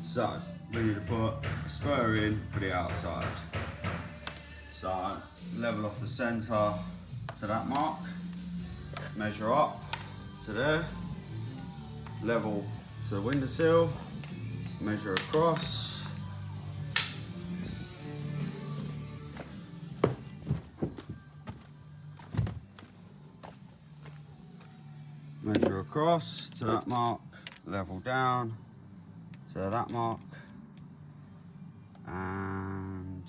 So we need to put a spur in for the outside. So level off the centre to that mark, measure up to there, level to the windowsill, measure across, measure across to that mark, level down to that mark, and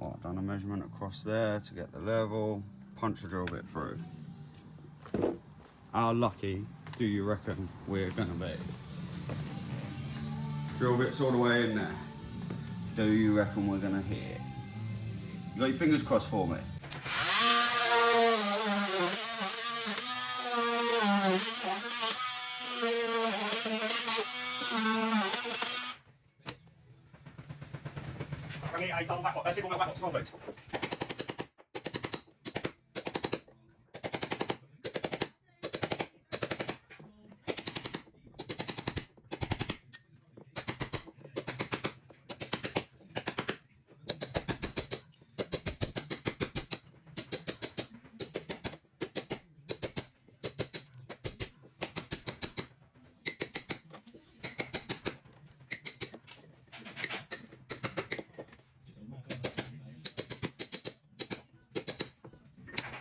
I've done a measurement across there to get the level, punch a drill bit through. How lucky do you reckon we're gonna be? Drill bits all the way in there. Do you reckon we're gonna hit? You got your fingers crossed for me? I need a double back box. Single back box, come on, please.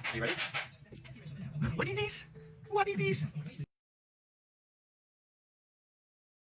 Are you ready? What is this? What is this?